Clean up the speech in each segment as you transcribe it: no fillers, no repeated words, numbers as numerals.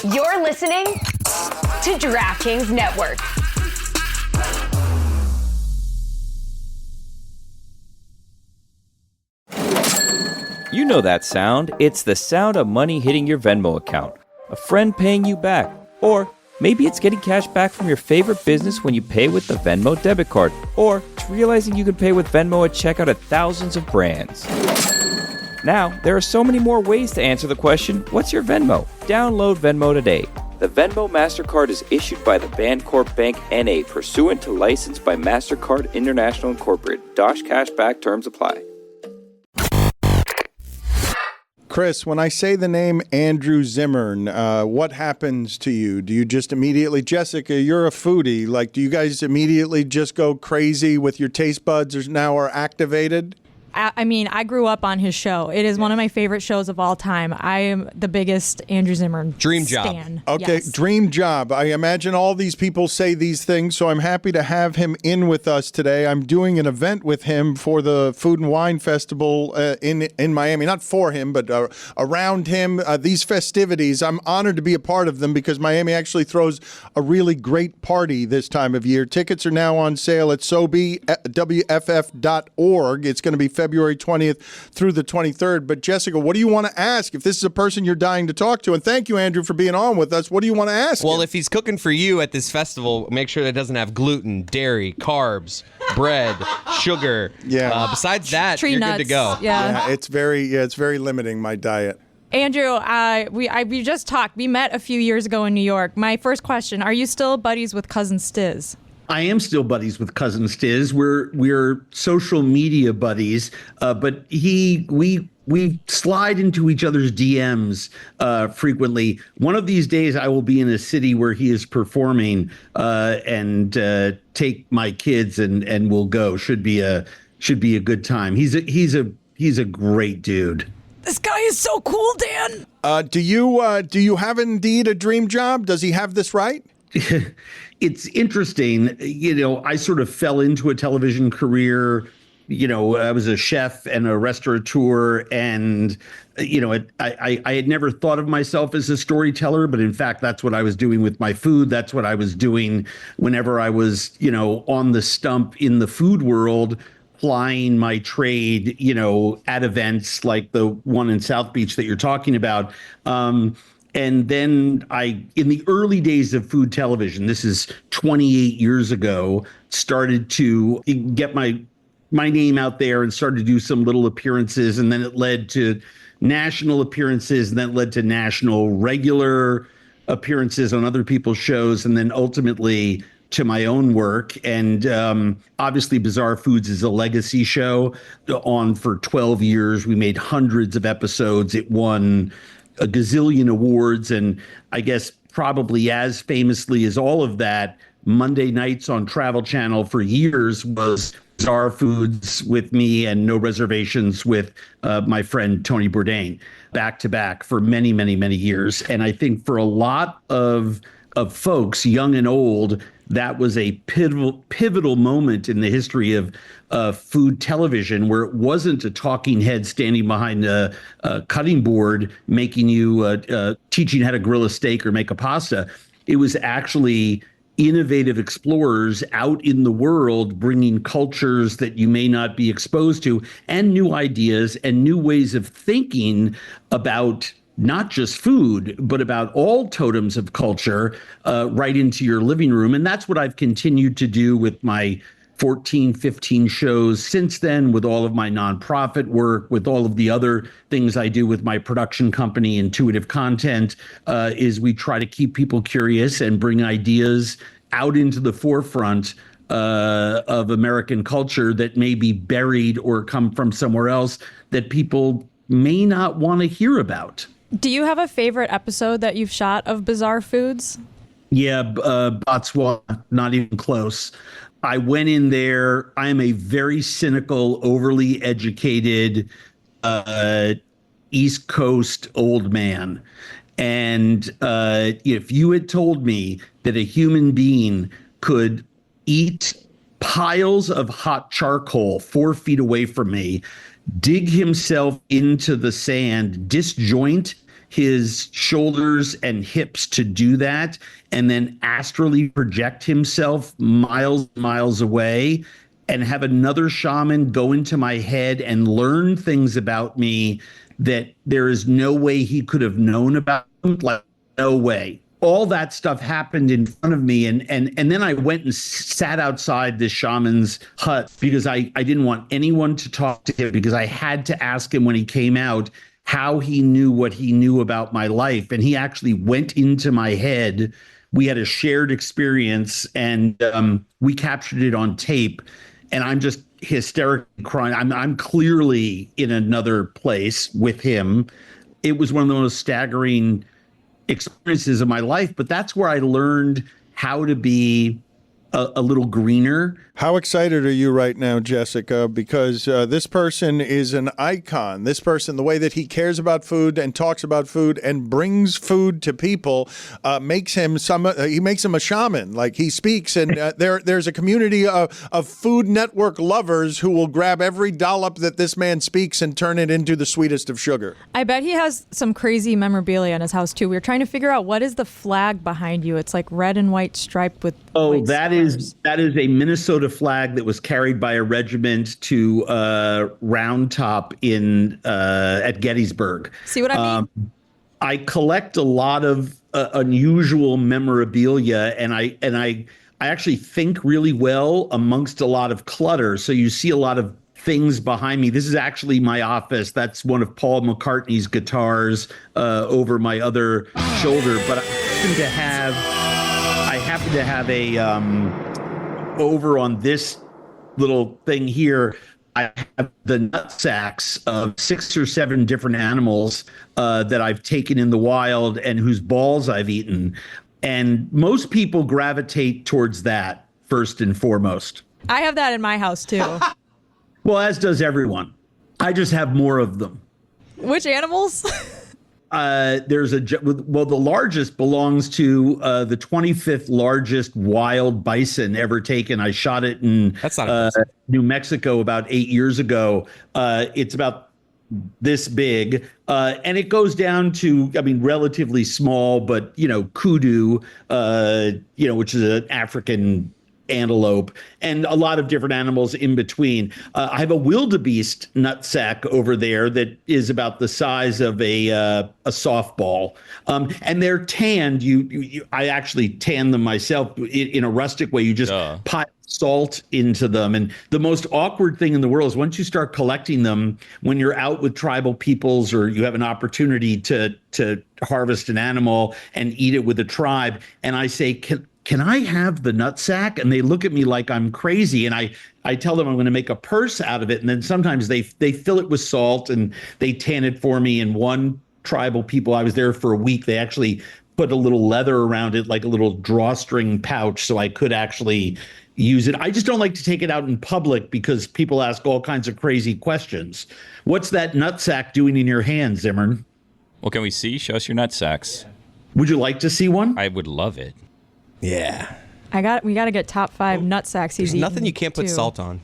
You're listening to DraftKings Network. You know that sound. It's the sound of money hitting your Venmo account, a friend paying you back, or maybe it's getting cash back from your favorite business when you pay with the Venmo debit card, or it's realizing you can pay with Venmo at checkout at thousands of brands. Now, there are so many more ways to answer the question, what's your Venmo? Download Venmo today. The Venmo MasterCard is issued by the Bancorp Bank N.A. pursuant to license by MasterCard International Incorporated. Dosh cashback terms apply. Chris, when I say the name Andrew Zimmern, what happens to you? Do you just immediately, Jessica, you're a foodie. Like, do you guys immediately just go crazy with your taste buds are activated? I mean, I grew up on his show. It is one of my favorite shows of all time. I am the biggest Andrew Zimmern Dream stan. job. Okay, yes. Dream job. I imagine all these people say these things, so I'm happy to have him in with us today. I'm doing an event with him for the Food and Wine Festival in Miami. Not for him, but around him. These festivities, I'm honored to be a part of them because Miami actually throws a really great party this time of year. Tickets are now on sale at SoBWFF.org. It's going to be February 20th through the 23rd. But Jessica, what do you want to ask? If this is a person you're dying to talk to, and thank you, Andrew, for being on with us, what do you want to ask Well, him? if he's cooking for you at this festival, make sure that it doesn't have gluten, dairy, carbs, bread, sugar. Yeah. Besides that, Tree you're nuts. good to go. Yeah. It's very limiting, my diet. Andrew, we just talked. We met a few years ago in New York. My first question, are you still buddies with Cousin Stiz? I am still buddies with Cousin Stiz. We're social media buddies, but we slide into each other's DMs frequently. One of these days, I will be in a city where he is performing and take my kids and we'll go. Should be a good time. He's a great dude. This guy is so cool, Dan. Do you have indeed a dream job? Does he have this right? It's interesting. I sort of fell into a television career. I was a chef and a restaurateur, and I had never thought of myself as a storyteller, but in fact, that's what I was doing with my food. That's what I was doing whenever I was, on the stump in the food world, plying my trade, at events like the one in South Beach that you're talking about. And then in the early days of food television, this is 28 years ago, started to get my name out there and started to do some little appearances. And then it led to national appearances, and then it led to national regular appearances on other people's shows, and then ultimately to my own work. And obviously Bizarre Foods is a legacy show on for 12 years. We made hundreds of episodes. It won a gazillion awards, and I guess probably as famously as all of that, Monday nights on Travel Channel for years was Bizarre Foods with me and No Reservations with my friend Tony Bourdain, back to back for many, many, many years. And I think for a lot of folks, young and old, that was a pivotal moment in the history of food television, where it wasn't a talking head standing behind a cutting board making you teaching how to grill a steak or make a pasta. It was actually innovative explorers out in the world bringing cultures that you may not be exposed to, and new ideas and new ways of thinking about not just food, but about all totems of culture right into your living room. And that's what I've continued to do with my 14, 15 shows since then, with all of my nonprofit work, with all of the other things I do with my production company, Intuitive Content, is we try to keep people curious and bring ideas out into the forefront of American culture that may be buried or come from somewhere else that people may not want to hear about. Do you have a favorite episode that you've shot of Bizarre Foods? Yeah, Botswana, not even close. I went in there. I am a very cynical, overly educated East Coast old man. And if you had told me that a human being could eat piles of hot charcoal 4 feet away from me, dig himself into the sand, disjoint his shoulders and hips to do that, and then astrally project himself miles away, and have another shaman go into my head and learn things about me that there is no way he could have known about. Like, no way. All that stuff happened in front of me. And then I went and sat outside this shaman's hut because I didn't want anyone to talk to him, because I had to ask him when he came out how he knew what he knew about my life. And he actually went into my head. We had a shared experience, and we captured it on tape. And I'm just hysterically crying. I'm clearly in another place with him. It was one of the most staggering experiences of my life, but that's where I learned how to be a little greener. How excited are you right now, Jessica? Because this person is an icon. This person, the way that he cares about food and talks about food and brings food to people, makes him a shaman. Like, he speaks, and there's a community of Food Network lovers who will grab every dollop that this man speaks and turn it into the sweetest of sugar. I bet he has some crazy memorabilia in his house too. We were trying to figure out, what is the flag behind you? It's like red and white striped with white stars. That is a Minnesota flag that was carried by a regiment to Round Top at Gettysburg. See what I mean? I collect a lot of unusual memorabilia, and I actually think really well amongst a lot of clutter. So you see a lot of things behind me. This is actually my office. That's one of Paul McCartney's guitars over my other shoulder. But I happen to have a over on this little thing here, I have the nutsacks of 6 or 7 different animals that I've taken in the wild and whose balls I've eaten. And most people gravitate towards that first and foremost. I have that in my house too. Well, as does everyone. I just have more of them. Which animals? The largest belongs to the 25th largest wild bison ever taken. I shot it in New Mexico about 8 years ago. It's about this big, and it goes down to, relatively small, but kudu, which is an African antelope, and a lot of different animals in between. I have a wildebeest nutsack over there that is about the size of a softball, and they're tanned. I actually tan them myself in a rustic way. You just pile salt into them, and the most awkward thing in the world is once you start collecting them, when you're out with tribal peoples or you have an opportunity to harvest an animal and eat it with a tribe, and I say, can I have the nutsack? And they look at me like I'm crazy. And I tell them I'm going to make a purse out of it. And then sometimes they fill it with salt and they tan it for me. And one tribal people, I was there for a week, they actually put a little leather around it, like a little drawstring pouch, so I could actually use it. I just don't like to take it out in public because people ask all kinds of crazy questions. What's that nutsack doing in your hand, Zimmern? Well, can we see? Show us your nutsacks. Would you like to see one? I would love it. Yeah. We got to get top 5 nutsacks he's eaten. Nothing you can't put too. salt on.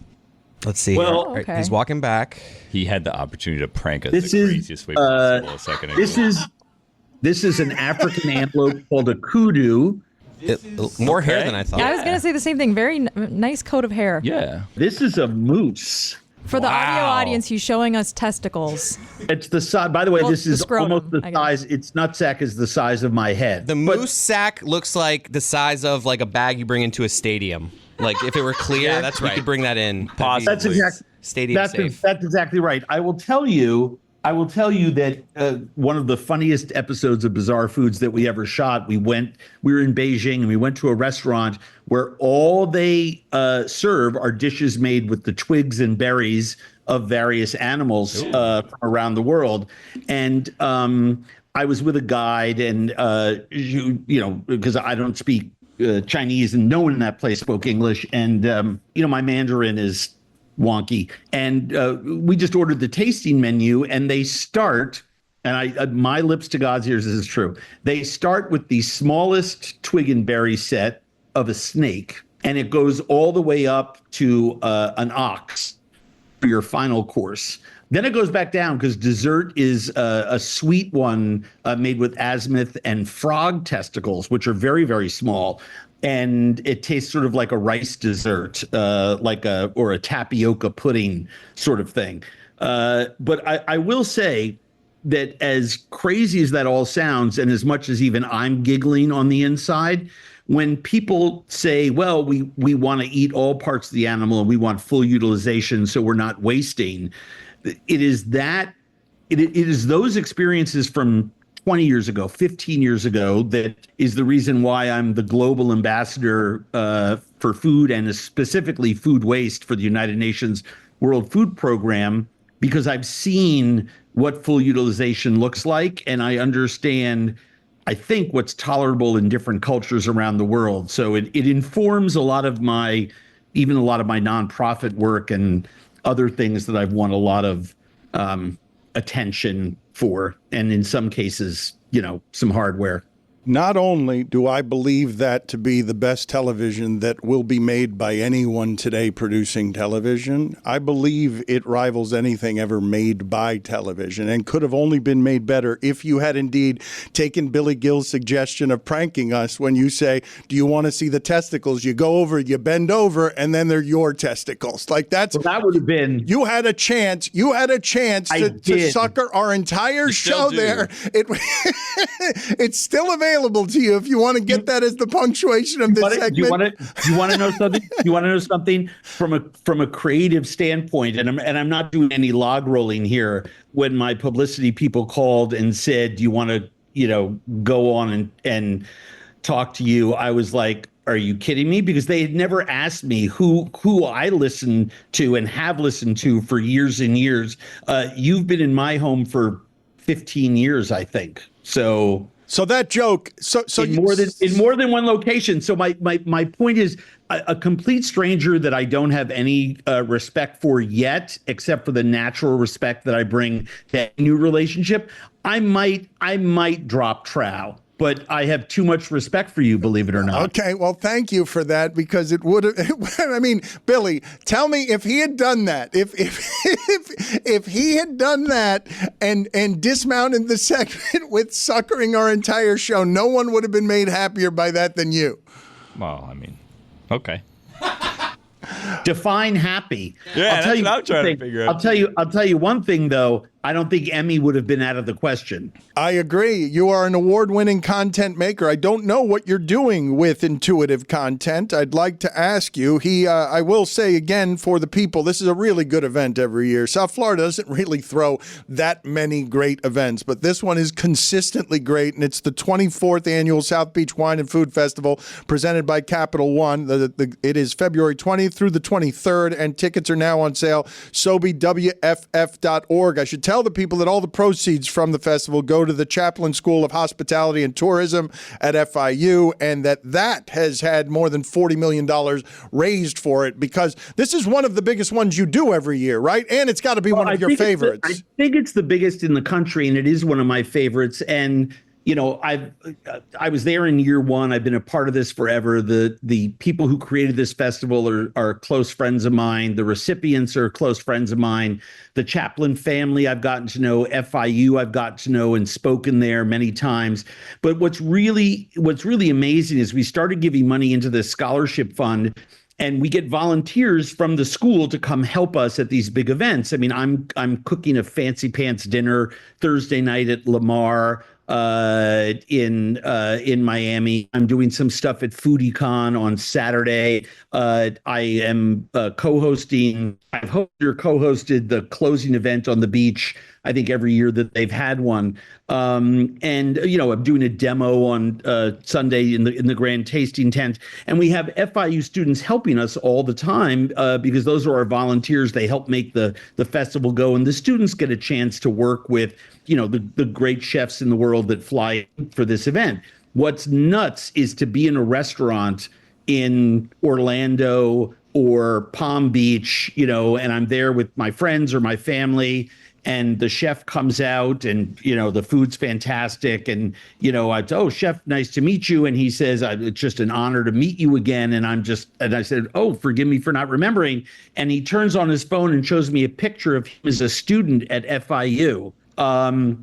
Let's see. Well, All right, okay. he's walking back. He had the opportunity to prank us This the is, craziest way possible a second ago. This is an African antelope called a kudu. More hair than I thought. Yeah, I was going to say the same thing. Very nice coat of hair. Yeah. This is a moose. For the audio audience, he's showing us testicles. It's the size. By the way, this is scrotum, almost the size. Its nutsack is the size of my head. The moose sack looks like the size of like a bag you bring into a stadium. Like if it were clear, Yeah, that's you right. could bring that in. Possibly. That's exactly Stadium safe. That's exactly right. I will tell you that one of the funniest episodes of Bizarre Foods that we ever shot, we were in Beijing and we went to a restaurant where all they serve are dishes made with the twigs and berries of various animals from around the world. And I was with a guide, and because I don't speak Chinese and no one in that place spoke English, and my Mandarin is wonky, and we just ordered the tasting menu, and they start, and my lips to God's ears, this is true, they start with the smallest twig and berry set of a snake, and it goes all the way up to an ox for your final course. Then it goes back down because dessert is a sweet one made with azimuth and frog testicles, which are very, very small. And it tastes sort of like a rice dessert, or a tapioca pudding sort of thing. But I will say that as crazy as that all sounds, and as much as even I'm giggling on the inside, when people say, well, we want to eat all parts of the animal and we want full utilization so we're not wasting, it is those experiences from 20 years ago, 15 years ago, that is the reason why I'm the global ambassador for food, and specifically food waste, for the United Nations World Food Program, because I've seen what full utilization looks like, and I understand, I think, what's tolerable in different cultures around the world. So it informs a lot of my nonprofit work and other things that I've won a lot of attention for, and in some cases, some hardware. Not only do I believe that to be the best television that will be made by anyone today producing television, I believe it rivals anything ever made by television, and could have only been made better if you had indeed taken Billy Gill's suggestion of pranking us when you say, do you want to see the testicles? You go over, you bend over, and then they're your testicles. Like that would have been... You had a chance to sucker our entire show there. It's still available to you if you want to get that as the punctuation of this segment. You want to know something? You want to know something from a creative standpoint? And I'm not doing any log rolling here. When my publicity people called and said, "Do you want to, go on and talk to you?" I was like, "Are you kidding me?" Because they had never asked me who I listen to and have listened to for years and years. You've been in my home for 15 years, I think. So that joke, in more than one location. So my point is, a complete stranger that I don't have any respect for yet, except for the natural respect that I bring to any new relationship, I might drop trow. But I have too much respect for you, believe it or not. Okay, well, thank you for that, because it would have. I mean, Billy, tell me, if he had done that, if he had done that and dismounted the segment with suckering our entire show, no one would have been made happier by that than you. Well, I mean, okay. Define happy. Yeah, that's what I'm trying to figure out. I'll tell you one thing, though. I don't think Emmy would have been out of the question. I agree. You are an award-winning content maker. I don't know what you're doing with intuitive content. I'd like to ask you. I will say again, for the people, this is a really good event every year. South Florida doesn't really throw that many great events, but this one is consistently great, and it's the 24th annual South Beach Wine and Food Festival presented by Capital One. It is February 20th through the 23rd, and tickets are now on sale. SoBWFF.org. I should tell the people that all the proceeds from the festival go to the Chaplin School of Hospitality and Tourism at FIU, and that has had more than $40 million raised for it, because this is one of the biggest ones you do every year, right? And it's got to be one of your favorites. I think it's the biggest in the country, and it is one of my favorites. And I was there in year one. I've been a part of this forever. The people who created this festival are close friends of mine. The recipients are close friends of mine. The Chaplin family I've gotten to know. FIU I've gotten to know and spoken there many times. But what's really amazing is we started giving money into this scholarship fund, and we get volunteers from the school to come help us at these big events. I mean, I'm cooking a fancy pants dinner Thursday night at Lamar in Miami. I'm doing some stuff at FoodieCon on Saturday. I am co-hosting. I've co-hosted the closing event on the beach, I think, every year that they've had one. And I'm doing a demo on Sunday in the grand tasting tent. And we have FIU students helping us all the time because those are our volunteers. They help make the festival go. And the students get a chance to work with, the great chefs in the world that fly for this event. What's nuts is to be in a restaurant in Orlando or Palm Beach, and I'm there with my friends or my family, and the chef comes out and, the food's fantastic. And, oh, chef, nice to meet you. And he says, it's just an honor to meet you again. And I said, oh, forgive me for not remembering. And he turns on his phone and shows me a picture of him as a student at FIU,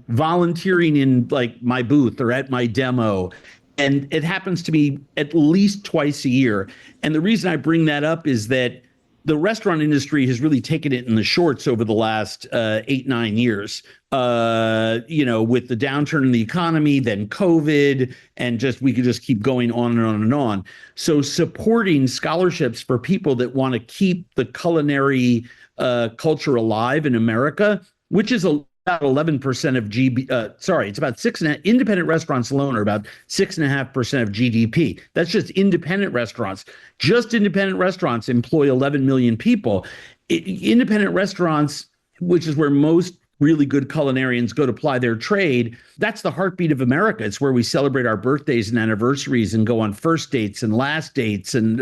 volunteering in like my booth or at my demo. And it happens to be at least twice a year. And the reason I bring that up is that the restaurant industry has really taken it in the shorts over the last 8-9 years, with the downturn in the economy, then COVID, and we could just keep going on and on and on. So supporting scholarships for people that want to keep the culinary culture alive in America, which is about 11% of it's about 6.5%. Independent restaurants alone are about 6.5% of GDP. That's just independent restaurants. Just independent restaurants employ 11 million people. Independent restaurants, which is where most really good culinarians go to ply their trade, that's the heartbeat of America. It's where we celebrate our birthdays and anniversaries and go on first dates and last dates and,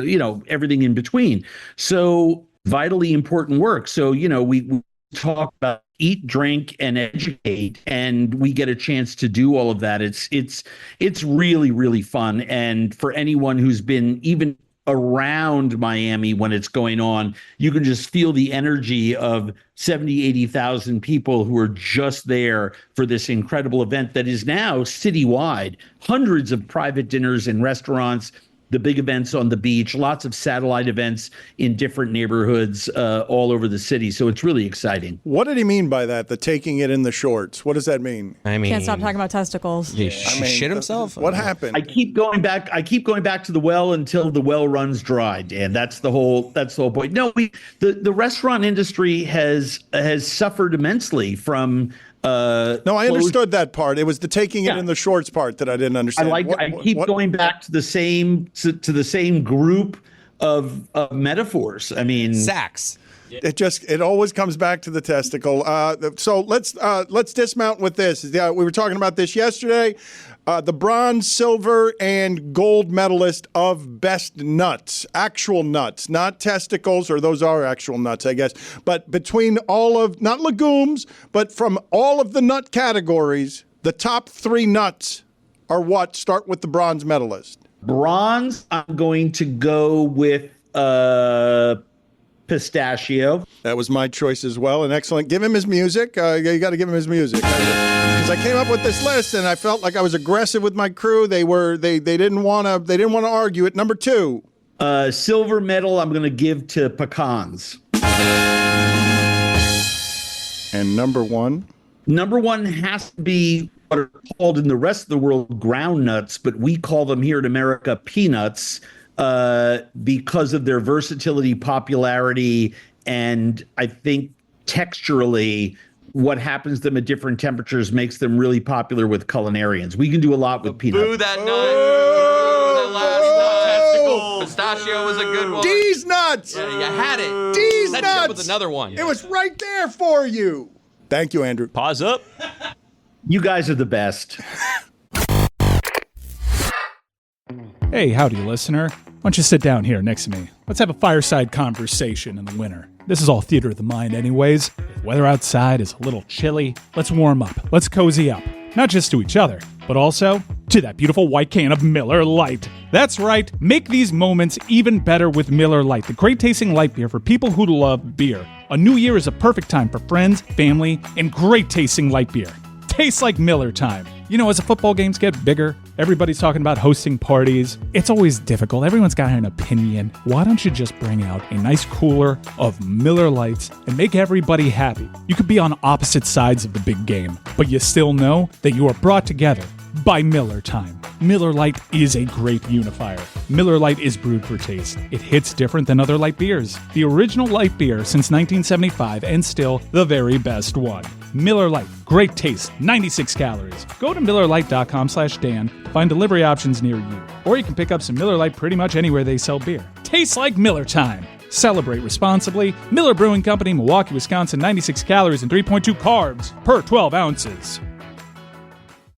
everything in between. So vitally important work. So, we talk about eat, drink, and educate, and we get a chance to do all of that. It's really, really fun. And for anyone who's been even around Miami when it's going on, you can just feel the energy of 70, 80,000 people who are just there for this incredible event that is now citywide. Hundreds of private dinners in restaurants, the big events on the beach, lots of satellite events in different neighborhoods all over the city. So it's really exciting. What did he mean by that, the taking it in the shorts? What does that mean? Can't stop talking about testicles. He shit himself? What happened? I keep going back to the well until the well runs dry, Dan. That's the whole point. No, the restaurant industry has suffered immensely from no, I understood that part. It was the taking it in the shorts part that I didn't understand. I keep going back to the same group of metaphors. I mean, Sacks. It always comes back to the testicle. So let's dismount with this. We were talking about this yesterday. The bronze, silver, and gold medalist of best nuts, actual nuts, not testicles, or those are actual nuts, I guess. But between all of, not legumes, but from all of the nut categories, the top 3 nuts are what? Start with the bronze medalist. Bronze, I'm going to go with pistachio. That was my choice as well. And excellent. Give him his music. You got to give him his music. Because I came up with this list and I felt like I was aggressive with my crew. They didn't want to argue it. Number 2. Silver medal I'm going to give to pecans. And number 1? Number 1 has to be what are called in the rest of the world ground nuts, but we call them here in America peanuts. Because of their versatility, popularity, and I think texturally, what happens to them at different temperatures makes them really popular with culinarians. We can do a lot with peanuts. Boo that nut. That last nut testicle. Pistachio was a good one. D's nuts. Yeah, you had it. D's Set nuts. you up with another one. It was right there for you. Thank you, Andrew. Pause up. You guys are the best. Hey, howdy, listener. Why don't you sit down here next to me? Let's have a fireside conversation in the winter. This is all theater of the mind anyways. If weather outside is a little chilly, let's warm up. Let's cozy up. Not just to each other, but also to that beautiful white can of Miller Lite. That's right, make these moments even better with Miller Lite, the great tasting light beer for people who love beer. A new year is a perfect time for friends, family, and great tasting light beer. Tastes like Miller time. You know, as the football games get bigger, everybody's talking about hosting parties. It's always difficult. Everyone's got an opinion. Why don't you just bring out a nice cooler of Miller Lights and make everybody happy? You could be on opposite sides of the big game, but you still know that you are brought together by Miller time. Miller Lite is a great unifier. Miller Lite is brewed for taste. It hits different than other light beers. The original light beer since 1975 and still the very best one. Miller Lite, great taste, 96 calories. Go to MillerLite.com/Dan to find delivery options near you. Or you can pick up some Miller Lite pretty much anywhere they sell beer. Tastes like Miller time. Celebrate responsibly. Miller Brewing Company, Milwaukee, Wisconsin, 96 calories and 3.2 carbs per 12 ounces.